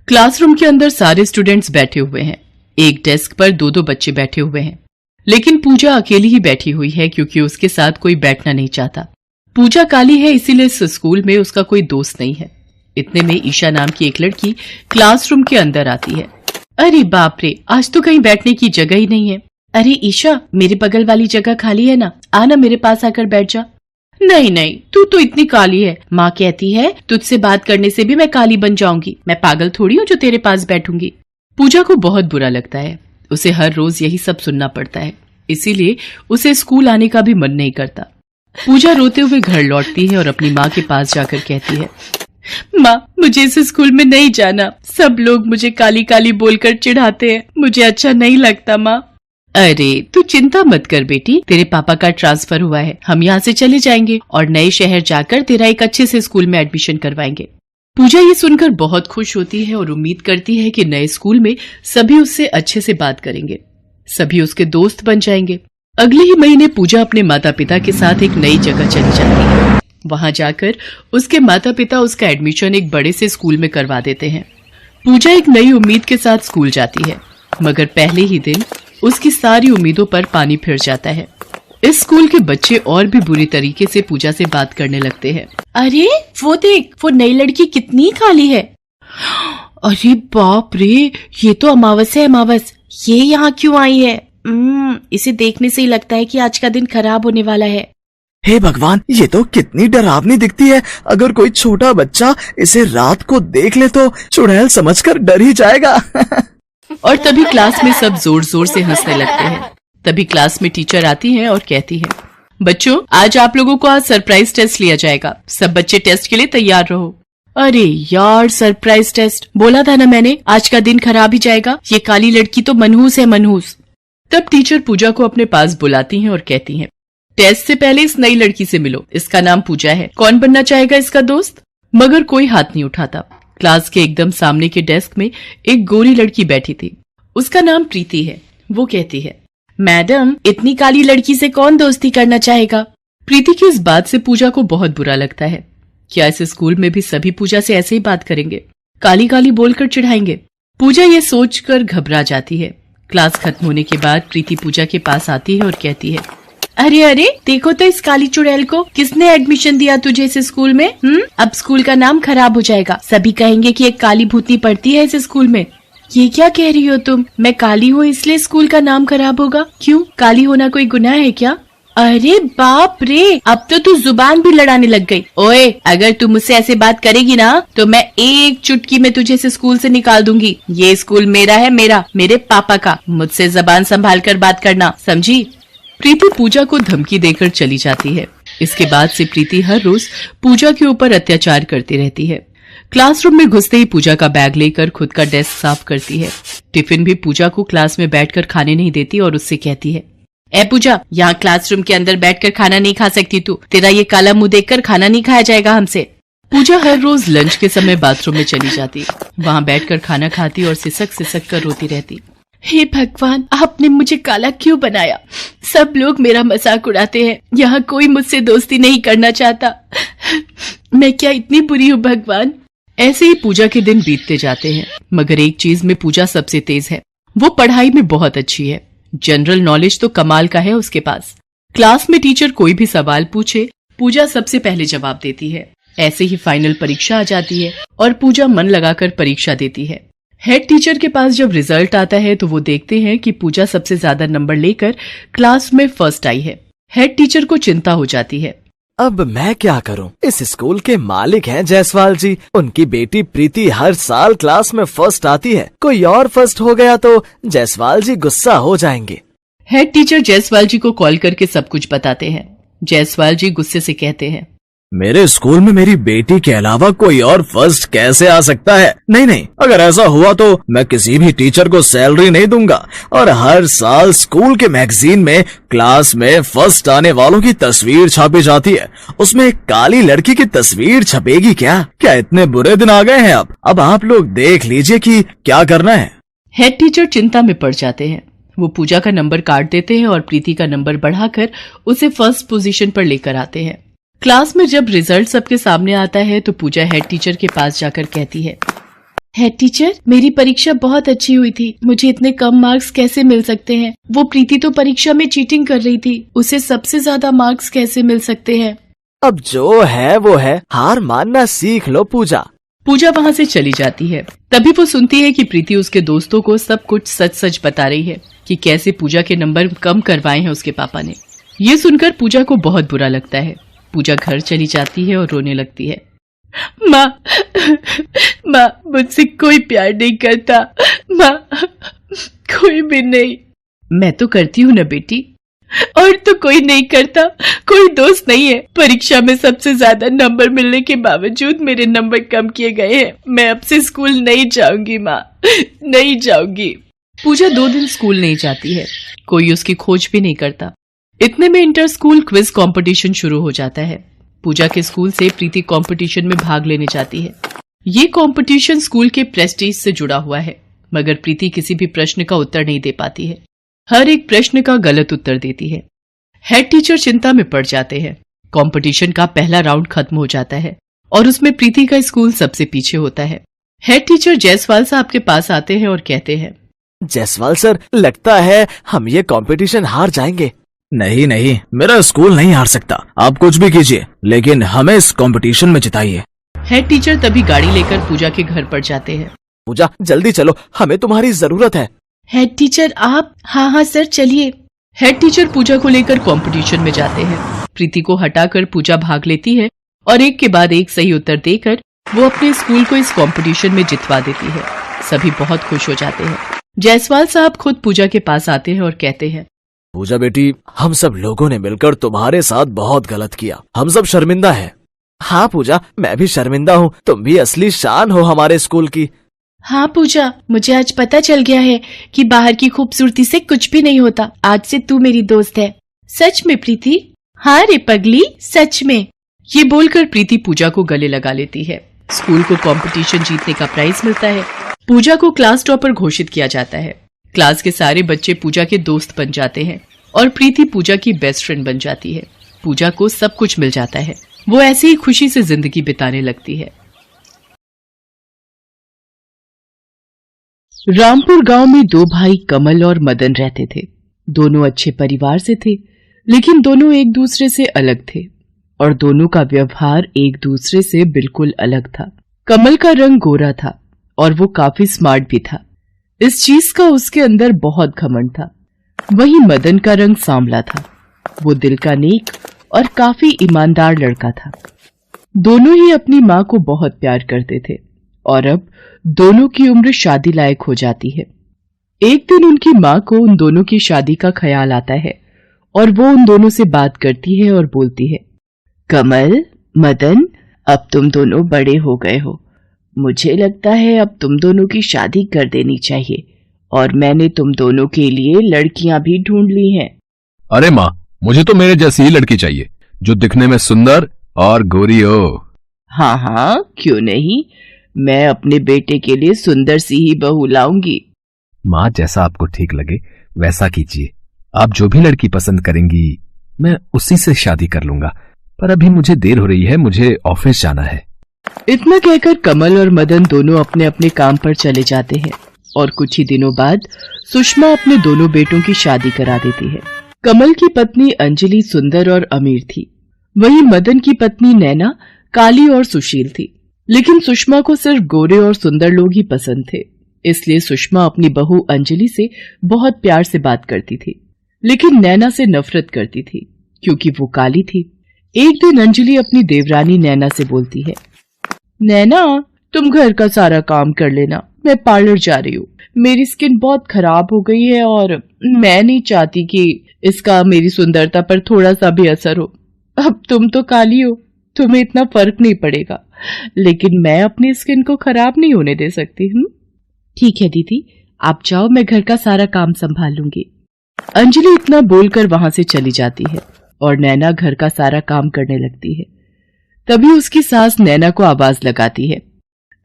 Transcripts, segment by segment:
Classroom के अंदर सारे स्टूडेंट्स बैठे हुए हैं। एक डेस्क पर दो दो बच्चे बैठे हुए हैं, लेकिन पूजा अकेली ही बैठी हुई है क्योंकि उसके साथ कोई बैठना नहीं चाहता। पूजा काली है, इसीलिए इस स्कूल में उसका कोई दोस्त नहीं है। इतने में ईशा नाम की एक लड़की क्लासरूम के अंदर आती है। अरे बाप रे, आज तो कहीं बैठने की जगह ही नहीं है। अरे ईशा, मेरे बगल वाली जगह खाली है ना, आना मेरे पास आकर बैठ जा। नहीं नहीं, तू तो इतनी काली है, माँ कहती है तुझसे बात करने से भी मैं काली बन जाऊंगी। मैं पागल थोड़ी हूँ जो तेरे पास बैठूंगी। पूजा को बहुत बुरा लगता है, उसे हर रोज यही सब सुनना पड़ता है, इसीलिए उसे स्कूल आने का भी मन नहीं करता। पूजा रोते हुए घर लौटती है और अपनी माँ के पास जाकर कहती है, माँ मुझे इस स्कूल में नहीं जाना, सब लोग मुझे काली काली बोलकर चिढ़ाते हैं, मुझे अच्छा नहीं लगता माँ। अरे तू चिंता मत कर बेटी, तेरे पापा का ट्रांसफर हुआ है, हम यहाँ से चले जाएंगे और नए शहर जाकर तेरा एक अच्छे से स्कूल में एडमिशन करवाएंगे। पूजा ये सुनकर बहुत खुश होती है और उम्मीद करती है कि नए स्कूल में सभी उससे अच्छे से बात करेंगे, सभी उसके दोस्त बन जाएंगे। अगले ही महीने पूजा अपने माता पिता के साथ एक नई जगह चली जाती है। वहां जाकर उसके माता पिता उसका एडमिशन एक बड़े से स्कूल में करवा देते हैं। पूजा एक नई उम्मीद के साथ स्कूल जाती है, मगर पहले ही दिन उसकी सारी उम्मीदों पर पानी फिर जाता है। इस स्कूल के बच्चे और भी बुरी तरीके से पूजा से बात करने लगते हैं। अरे वो देख, वो नई लड़की कितनी काली है। अरे बाप रे, ये तो अमावस है, अमावस, ये यहाँ क्यों आई है? इसे देखने से ही लगता है कि आज का दिन खराब होने वाला है। हे भगवान, ये तो कितनी डरावनी दिखती है। अगर कोई छोटा बच्चा इसे रात को देख ले तो चुड़ैल समझकर डर ही जाएगा। और तभी क्लास में सब जोर जोर से हंसने लगते हैं। तभी क्लास में टीचर आती है और कहती है, बच्चों आज आप लोगों को आज सरप्राइज टेस्ट लिया जाएगा, सब बच्चे टेस्ट के लिए तैयार रहो। अरे यार, सरप्राइज टेस्ट, बोला था ना मैंने, आज का दिन खराब ही जाएगा। ये काली लड़की तो मनहूस है, मनहूस। तब टीचर पूजा को अपने पास बुलाती हैं और कहती हैं, टेस्ट से पहले इस नई लड़की से मिलो, इसका नाम पूजा है, कौन बनना चाहेगा इसका दोस्त? मगर कोई हाथ नहीं उठाता। क्लास के एकदम सामने के डेस्क में एक गोरी लड़की बैठी थी, उसका नाम प्रीति है। वो कहती है, मैडम इतनी काली लड़की से कौन दोस्ती करना चाहेगा? प्रीति की इस बात से पूजा को बहुत बुरा लगता है। क्या इस स्कूल में भी सभी पूजा से ऐसे ही बात करेंगे, काली काली बोलकर चिढ़ाएंगे? पूजा ये सोचकर घबरा जाती है। क्लास खत्म होने के बाद प्रीति पूजा के पास आती है और कहती है, अरे अरे देखो तो इस काली चुड़ैल को, किसने एडमिशन दिया तुझे इस स्कूल में? अब स्कूल का नाम खराब हो जाएगा, सभी कहेंगे कि एक काली भूतनी पढ़ती है इस स्कूल में। ये क्या कह रही हो तुम? मैं काली हूँ इसलिए स्कूल का नाम खराब होगा? क्यों, काली होना कोई गुनाह है क्या? अरे बाप रे, अब तो तू जुबान भी लड़ाने लग गई। ओए, अगर तू मुझसे ऐसे बात करेगी ना तो मैं एक चुटकी में तुझे इस स्कूल से निकाल दूंगी। ये स्कूल मेरा है, मेरे पापा का। मुझसे जबान संभाल कर बात करना, समझी? प्रीति पूजा को धमकी देकर चली जाती है। इसके बाद से प्रीति हर रोज पूजा के ऊपर अत्याचार करती रहती है। क्लासरूम में घुसते ही पूजा का बैग लेकर खुद का डेस्क साफ करती है। टिफिन भी पूजा को क्लास में बैठकर खाने नहीं देती और उससे कहती है, ए पूजा, यहाँ क्लासरूम के अंदर बैठकर खाना नहीं खा सकती तू, तेरा ये काला मुंह देखकर खाना नहीं खाया जाएगा हमसे। पूजा हर रोज लंच के समय बाथरूम में चली जाती, वहाँ बैठकर खाना खाती और सिसक सिसक कर रोती रहती। हे भगवान, आपने मुझे काला क्यों बनाया? सब लोग मेरा मजाक उड़ाते हैं, यहाँ कोई मुझसे दोस्ती नहीं करना चाहता। मैं क्या इतनी बुरी हूँ भगवान? ऐसे ही पूजा के दिन बीतते जाते हैं, मगर एक चीज में पूजा सबसे तेज है, वो पढ़ाई में बहुत अच्छी है। जनरल नॉलेज तो कमाल का है उसके पास। क्लास में टीचर कोई भी सवाल पूछे, पूजा सबसे पहले जवाब देती है। ऐसे ही फाइनल परीक्षा आ जाती है और पूजा मन लगाकर परीक्षा देती है। हेड टीचर के पास जब रिजल्ट आता है तो वो देखते हैं कि पूजा सबसे ज्यादा नंबर लेकर क्लास में फर्स्ट आई है। हेड टीचर को चिंता हो जाती है। अब मैं क्या करूं? इस स्कूल के मालिक हैं जायसवाल जी, उनकी बेटी प्रीति हर साल क्लास में फर्स्ट आती है, कोई और फर्स्ट हो गया तो जायसवाल जी गुस्सा हो जाएंगे। हेड टीचर जायसवाल जी को कॉल करके सब कुछ बताते हैं। जायसवाल जी गुस्से से कहते हैं, मेरे स्कूल में मेरी बेटी के अलावा कोई और फर्स्ट कैसे आ सकता है? नहीं, अगर ऐसा हुआ तो मैं किसी भी टीचर को सैलरी नहीं दूंगा और हर साल स्कूल के मैगजीन में क्लास में फर्स्ट आने वालों की तस्वीर छापी जाती है, उसमें एक काली लड़की की तस्वीर छपेगी क्या? क्या इतने बुरे दिन आ गए हैं? अब आप लोग देख लीजिए कि क्या करना है। हेड टीचर चिंता में पड़ जाते हैं। वो पूजा का नंबर काट देते हैं और प्रीति का नंबर बढ़ाकर उसे फर्स्ट पोजीशन पर लेकर आते हैं। क्लास में जब रिजल्ट सबके सामने आता है तो पूजा हेड टीचर के पास जाकर कहती है, हेड टीचर, मेरी परीक्षा बहुत अच्छी हुई थी। मुझे इतने कम मार्क्स कैसे मिल सकते हैं? वो प्रीति तो परीक्षा में चीटिंग कर रही थी, उसे सबसे ज्यादा मार्क्स कैसे मिल सकते हैं? अब जो है वो है, हार मानना सीख लो पूजा। पूजा वहाँ से चली जाती है। तभी वो सुनती है कि प्रीति उसके दोस्तों को सब कुछ सच सच बता रही है कि कैसे पूजा के नंबर कम करवाए हैं उसके पापा ने। ये सुनकर पूजा को बहुत बुरा लगता है। पूजा घर चली जाती है और रोने लगती है। माँ, माँ, मुझसे कोई प्यार नहीं करता। माँ, कोई भी नहीं। मैं तो करती हूँ ना बेटी, और तो कोई नहीं करता, कोई दोस्त नहीं है। परीक्षा में सबसे ज्यादा नंबर मिलने के बावजूद मेरे नंबर कम किए गए हैं। मैं अब से स्कूल नहीं जाऊंगी माँ, नहीं जाऊंगी। पूजा 2 दिन स्कूल नहीं जाती है, कोई उसकी खोज भी नहीं करता। इतने में इंटर स्कूल क्विज कंपटीशन शुरू हो जाता है। पूजा के स्कूल से प्रीति कंपटीशन में भाग लेने जाती है। ये कंपटीशन स्कूल के प्रेस्टीज से जुड़ा हुआ है, मगर प्रीति किसी भी प्रश्न का उत्तर नहीं दे पाती है। हर एक प्रश्न का गलत उत्तर देती है। हेड टीचर चिंता में पड़ जाते हैं। कंपटीशन का पहला राउंड खत्म हो जाता है और उसमें प्रीति का स्कूल सबसे पीछे होता है। हेड टीचर जायसवाल साहब के पास आते हैं और कहते हैं, जायसवाल सर, लगता है हम ये कंपटीशन हार जाएंगे। नहीं नहीं, मेरा स्कूल नहीं हार सकता। आप कुछ भी कीजिए, लेकिन हमें इस कंपटीशन में जिताइए। हेड टीचर तभी गाड़ी लेकर पूजा के घर पर जाते हैं। पूजा, जल्दी चलो, हमें तुम्हारी जरूरत है। हेड टीचर आप? हाँ सर, चलिए। हेड टीचर पूजा को लेकर कंपटीशन में जाते हैं। प्रीति को हटाकर पूजा भाग लेती है और एक के बाद एक सही उत्तर देकर वो अपने स्कूल को इस कंपटीशन में जितवा देती है। सभी बहुत खुश हो जाते हैं। जायसवाल साहब खुद पूजा के पास आते हैं और कहते हैं, पूजा बेटी, हम सब लोगों ने मिलकर तुम्हारे साथ बहुत गलत किया। हम सब शर्मिंदा हैं। हाँ पूजा, मैं भी शर्मिंदा हूँ। तुम भी असली शान हो हमारे स्कूल की। हाँ पूजा, मुझे आज पता चल गया है कि बाहर की खूबसूरती से कुछ भी नहीं होता। आज से तू मेरी दोस्त है। सच में प्रीति? हाँ रे पगली, सच में। ये बोलकर प्रीति पूजा को गले लगा लेती है। स्कूल को कंपटीशन जीतने का प्राइज मिलता है। पूजा को क्लास टॉपर घोषित किया जाता है। क्लास के सारे बच्चे पूजा के दोस्त बन जाते हैं और प्रीति पूजा की बेस्ट फ्रेंड बन जाती है। पूजा को सब कुछ मिल जाता है। वो ऐसे ही खुशी से जिंदगी बिताने लगती है। रामपुर गांव में 2 भाई कमल और मदन रहते थे। दोनों अच्छे परिवार से थे, लेकिन दोनों एक दूसरे से अलग थे और दोनों का व्यवहार एक दूसरे से बिल्कुल अलग था। कमल का रंग गोरा था और वो काफी स्मार्ट भी था। इस चीज का उसके अंदर बहुत घमंड था। वहीं मदन का रंग सांवला था। वो दिल का नेक और काफी ईमानदार लड़का था। दोनों ही अपनी माँ को बहुत प्यार करते थे और अब दोनों की उम्र शादी लायक हो जाती है। एक दिन उनकी माँ को उन दोनों की शादी का ख्याल आता है और वो उन दोनों से बात करती है और बोलती है, कमल, मदन, अब तुम दोनों बड़े हो गए हो। मुझे लगता है अब तुम दोनों की शादी कर देनी चाहिए और मैंने तुम दोनों के लिए लड़कियां भी ढूंढ ली हैं। अरे माँ, मुझे तो मेरे जैसी ही लड़की चाहिए, जो दिखने में सुंदर और गोरी हो। हाँ, क्यों नहीं। मैं अपने बेटे के लिए सुंदर सी ही बहू लाऊंगी। माँ, जैसा आपको ठीक लगे वैसा कीजिए। आप जो भी लड़की पसंद करेंगी मैं उसी से शादी कर लूंगा। पर अभी मुझे देर हो रही है, मुझे ऑफिस जाना है। इतना कहकर कमल और मदन दोनों अपने अपने काम पर चले जाते हैं और कुछ ही दिनों बाद सुषमा अपने दोनों बेटों की शादी करा देती है। कमल की पत्नी अंजलि सुंदर और अमीर थी, वहीं मदन की पत्नी नैना काली और सुशील थी। लेकिन सुषमा को सिर्फ गोरे और सुंदर लोग ही पसंद थे, इसलिए सुषमा अपनी बहू अंजलि से बहुत प्यार से बात करती थी, लेकिन नैना से नफरत करती थी क्योंकि वो काली थी। एक दिन अंजलि अपनी देवरानी नैना से बोलती है, नैना, तुम घर का सारा काम कर लेना, मैं पार्लर जा रही हूँ। मेरी स्किन बहुत खराब हो गई है और मैं नहीं चाहती कि इसका मेरी सुंदरता पर थोड़ा सा भी असर हो। अब तुम तो काली हो, तुम्हें इतना फर्क नहीं पड़ेगा, लेकिन मैं अपनी स्किन को खराब नहीं होने दे सकती। ठीक है दीदी, आप जाओ, मैं घर का सारा काम संभाल लूंगी। अंजलि इतना बोलकर वहां से चली जाती है और नैना घर का सारा काम करने लगती है। तभी उसकी सास नैना को आवाज लगाती है,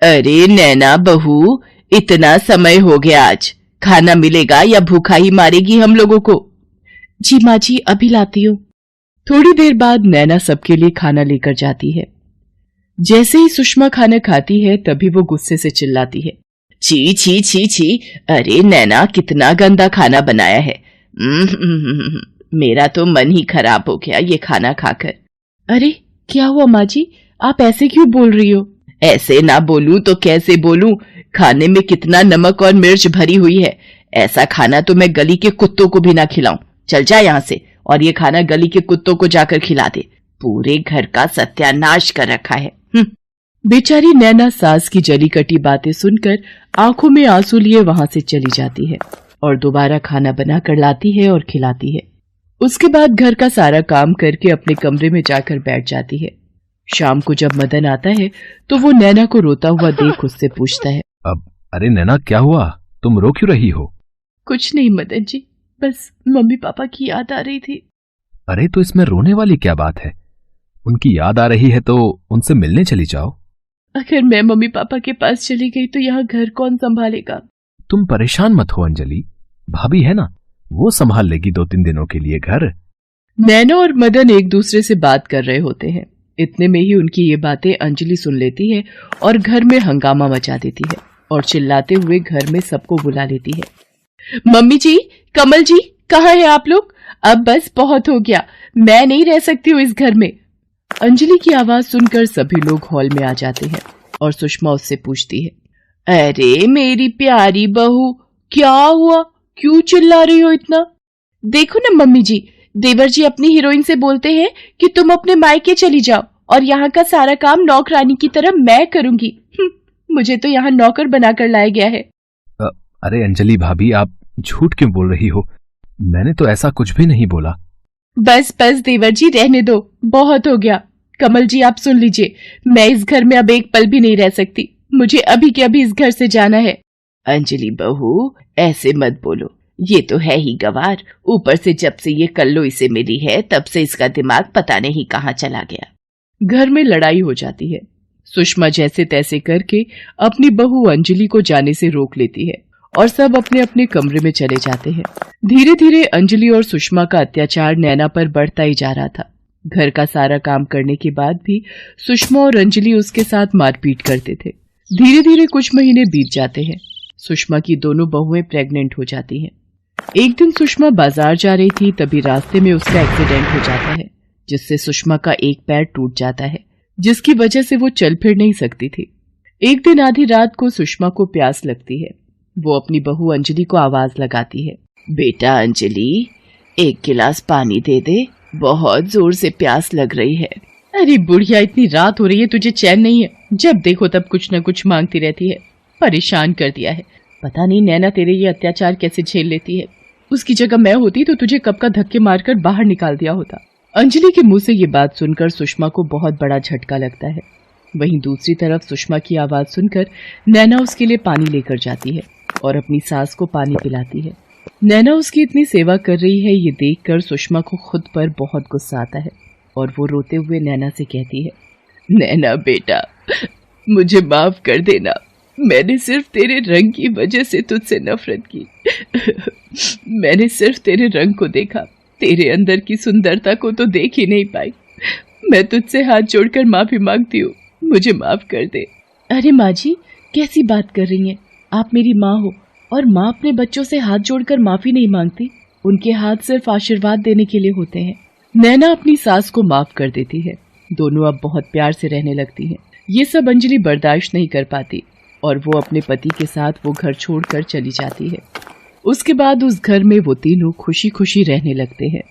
अरे नैना बहू, इतना समय हो गया, आज खाना मिलेगा या भूखा ही मारेगी हम लोगों को? जी माँ जी, अभी लाती हूँ। थोड़ी देर बाद नैना सबके लिए खाना लेकर जाती है। जैसे ही सुषमा खाना खाती है तभी वो गुस्से से चिल्लाती है, छी छी छी छी, अरे नैना कितना गंदा खाना बनाया है। मेरा तो मन ही खराब हो गया ये खाना खाकर। अरे क्या हुआ माँ जी, आप ऐसे क्यों बोल रही हो? ऐसे ना बोलूं तो कैसे बोलूं, खाने में कितना नमक और मिर्च भरी हुई है। ऐसा खाना तो मैं गली के कुत्तों को भी ना खिलाऊं। चल जा यहाँ से और ये खाना गली के कुत्तों को जाकर खिला दे। पूरे घर का सत्यानाश कर रखा है। बेचारी नैना सास की जली कटी बातें सुनकर आंखों में आंसू लिए वहां से चली जाती है और दोबारा खाना बनाकर लाती है और खिलाती है। उसके बाद घर का सारा काम करके अपने कमरे में जाकर बैठ जाती है। शाम को जब मदन आता है तो वो नैना को रोता हुआ देख उससे पूछता है, अब अरे नैना क्या हुआ, तुम रो क्यों रही हो? कुछ नहीं मदन जी, बस मम्मी पापा की याद आ रही थी। अरे तो इसमें रोने वाली क्या बात है? उनकी याद आ रही है तो उनसे मिलने चली जाओ। अगर मैं मम्मी पापा के पास चली गई तो यहाँ घर कौन संभालेगा? तुम परेशान मत हो अंजलि, भाभी है ना, वो संभाल लेगी 2-3 दिनों के लिए घर। नैना और मदन एक दूसरे से बात कर रहे होते हैं। इतने में ही उनकी ये बातें अंजलि सुन लेती है और घर में हंगामा मचा देती है और चिल्लाते हुए घर में सबको बुला लेती है। मम्मी जी, कमल जी, कहाँ हैं आप लोग? अब बस बहुत हो गया, मैं नहीं रह सकती हूँ इस घर में। अंजलि की आवाज सुनकर सभी लोग हॉल में आ जाते हैं और सुषमा उससे पूछती है, अरे मेरी प्यारी बहू, क्या हुआ, क्यों चिल्ला रही हो इतना? देखो ना मम्मी जी, देवर जी अपनी हीरोइन से बोलते हैं कि तुम अपने मायके चली जाओ और यहाँ का सारा काम नौकरानी की तरह मैं करूंगी। मुझे तो यहाँ नौकर बनाकर लाया गया है। अरे अंजलि भाभी, आप झूठ क्यों बोल रही हो? मैंने तो ऐसा कुछ भी नहीं बोला। बस बस देवर जी, रहने दो, बहुत हो गया। कमल जी आप सुन लीजिए, मैं इस घर में अब एक पल भी नहीं रह सकती। मुझे अभी के अभी इस घर से जाना है। अंजलि बहू, ऐसे मत बोलो, ये तो है ही गवार। ऊपर से जब से ये कल्लो इसे मिली है तब से इसका दिमाग पता नहीं कहाँ चला गया। घर में लड़ाई हो जाती है। सुषमा जैसे तैसे करके अपनी बहू अंजलि को जाने से रोक लेती है और सब अपने अपने कमरे में चले जाते हैं। धीरे धीरे अंजलि और सुषमा का अत्याचार नैना पर बढ़ता ही जा रहा था। घर का सारा काम करने के बाद भी सुषमा और अंजलि उसके साथ मारपीट करते थे। धीरे धीरे कुछ महीने बीत जाते हैं। सुषमा की दोनों बहुएं प्रेग्नेंट हो जाती हैं। एक दिन सुषमा बाजार जा रही थी, तभी रास्ते में उसका एक्सीडेंट हो जाता है, जिससे सुषमा का एक पैर टूट जाता है, जिसकी वजह से वो चल फिर नहीं सकती थी। एक दिन आधी रात को सुषमा को प्यास लगती है। वो अपनी बहू अंजलि को आवाज लगाती है, बेटा अंजलि, एक गिलास पानी दे दे, बहुत जोर से प्यास लग रही है। अरे बुढ़िया, इतनी रात हो रही है, तुझे चैन नहीं है? जब देखो तब कुछ न कुछ मांगती रहती है, परेशान कर दिया है। पता नहीं नैना तेरे ये अत्याचार कैसे झेल लेती है। उसकी जगह मैं होती तो तुझे कब का धक्के मारकर बाहर निकाल दिया होता। अंजलि के मुंह से ये बात सुनकर सुषमा को बहुत बड़ा झटका लगता है। वहीं दूसरी तरफ सुषमा की आवाज सुनकर नैना उसके लिए पानी लेकर जाती है और अपनी सास को पानी पिलाती है। नैना उसकी इतनी सेवा कर रही है, ये देखकर सुषमा को खुद पर बहुत गुस्सा आता है और वो रोते हुए नैना से कहती है, नैना बेटा, मुझे माफ कर देना, मैंने सिर्फ तेरे रंग की वजह से तुझसे नफरत की। मैंने सिर्फ तेरे रंग को देखा, तेरे अंदर की सुंदरता को तो देख ही नहीं पाई। मैं तुझसे हाथ जोड़कर माफी मांगती हूँ, मुझे माफ कर दे। अरे माँ जी, कैसी बात कर रही हैं? आप मेरी माँ हो और माँ अपने बच्चों से हाथ जोड़कर माफी नहीं मांगती, उनके हाथ सिर्फ आशीर्वाद देने के लिए होते हैं। नैना अपनी सास को माफ कर देती है। दोनों अब बहुत प्यार से रहने लगती हैं। ये सब अंजलि बर्दाश्त नहीं कर पाती और वो अपने पति के साथ वो घर छोड़कर चली जाती है। उसके बाद उस घर में वो तीनों खुशी खुशी रहने लगते हैं।